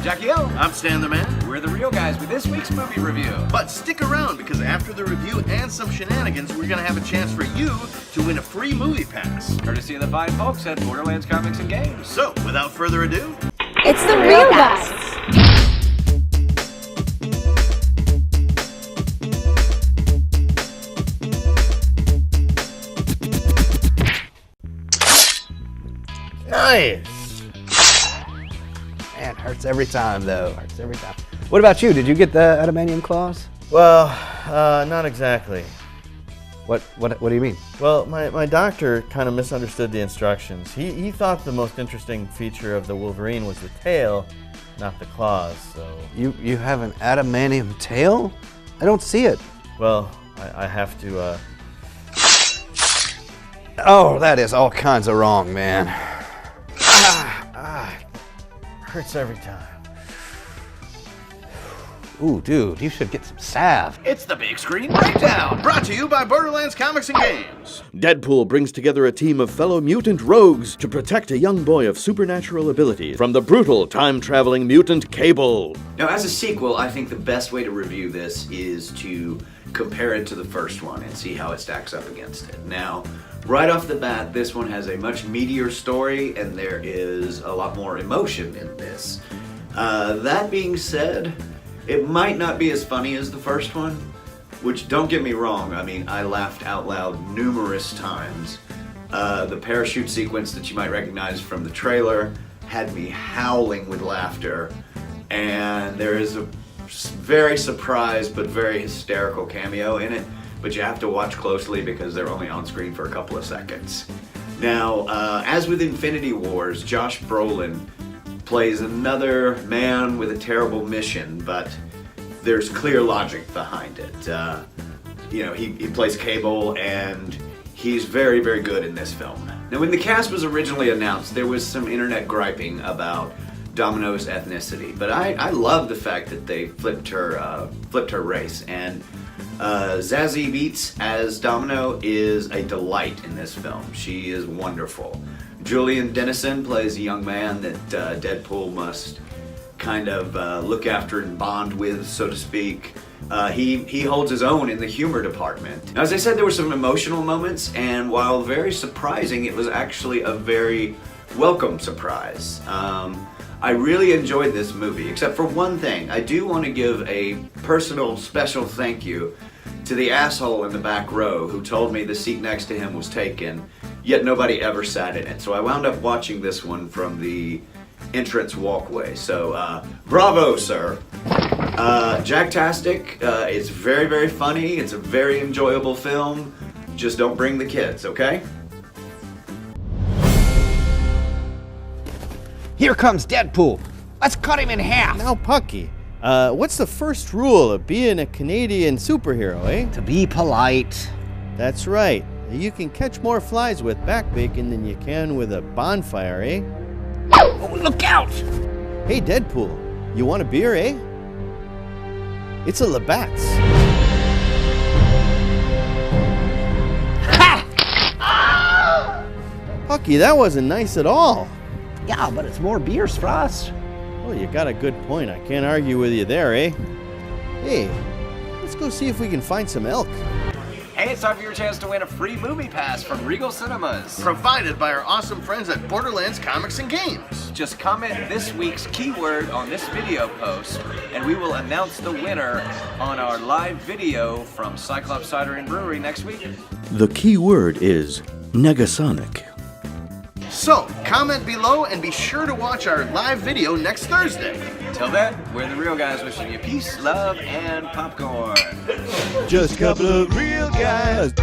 Jackie O. I'm Stan the Man. We're the real guys with this week's movie review. But stick around, because after the review and some shenanigans, we're going to have a chance for you to win a free movie pass. Courtesy of the fine folks at Borderlands Comics and Games. So, without further ado, it's the real guys. Nice. Man, hurts every time though. Hurts every time. What about you? Did you get the adamantium claws? Well, not exactly. What do you mean? Well, my doctor kind of misunderstood the instructions. He thought the most interesting feature of the Wolverine was the tail, not the claws, so... You have an adamantium tail? I don't see it. Well, I have to, Oh, that is all kinds of wrong, man. hurts every time. Ooh, dude, you should get some salve. it's the Big Screen Breakdown, brought to you by Borderlands Comics and Games. Deadpool brings together a team of fellow mutant rogues to protect a young boy of supernatural abilities from the brutal time-traveling mutant Cable. Now, as a sequel, I think the best way to review this is to compare it to the first one and see how it stacks up against it. Now, right off the bat, this one has a much meatier story, and there is a lot more emotion in this. That being said, it might not be as funny as the first one, which, don't get me wrong, I mean, I laughed out loud numerous times. The parachute sequence that you might recognize from the trailer had me howling with laughter, and there is a very surprised but very hysterical cameo in it, but you have to watch closely because they're only on screen for a couple of seconds. Now, as with Infinity Wars, Josh Brolin plays another man with a terrible mission, but there's clear logic behind it. You know, he plays Cable, and he's very, very good in this film. Now, when the cast was originally announced, there was some internet griping about Domino's ethnicity, but I love the fact that they flipped her race, and Zazie Beetz as Domino is a delight in this film. She is wonderful. Julian Dennison plays a young man that Deadpool must kind of look after and bond with, so to speak. He holds his own in the humor department. Now, as I said, there were some emotional moments, and while very surprising, it was actually a very welcome surprise. I really enjoyed this movie, except for one thing. I do want to give a personal, special thank you to the asshole in the back row who told me the seat next to him was taken, yet nobody ever sat in it. So I wound up watching this one from the entrance walkway. So, bravo, sir. Jacktastic, it's very, very funny. It's a very enjoyable film. Just don't bring the kids, okay? Here comes Deadpool. Let's cut him in half. Now, Pucky, what's the first rule of being a Canadian superhero, eh? To be polite. That's right. You can catch more flies with back bacon than you can with a bonfire, eh? Oh, look out! Hey, Deadpool, you want a beer, eh? It's a Labatt's. Ha! Pucky, that wasn't nice at all. Yeah, but it's more beers for us. Well, you got a good point. I can't argue with you there, eh? Hey, let's go see if we can find some elk. Hey, it's time for your chance to win a free movie pass from Regal Cinemas. Provided by our awesome friends at Borderlands Comics and Games. Just comment this week's keyword on this video post, and we will announce the winner on our live video from Cyclops Cider and Brewery next week. The key word is Negasonic. So, comment below and be sure to watch our live video next Thursday. Till then, we're the real guys wishing you peace, love, and popcorn. Just a couple of real guys.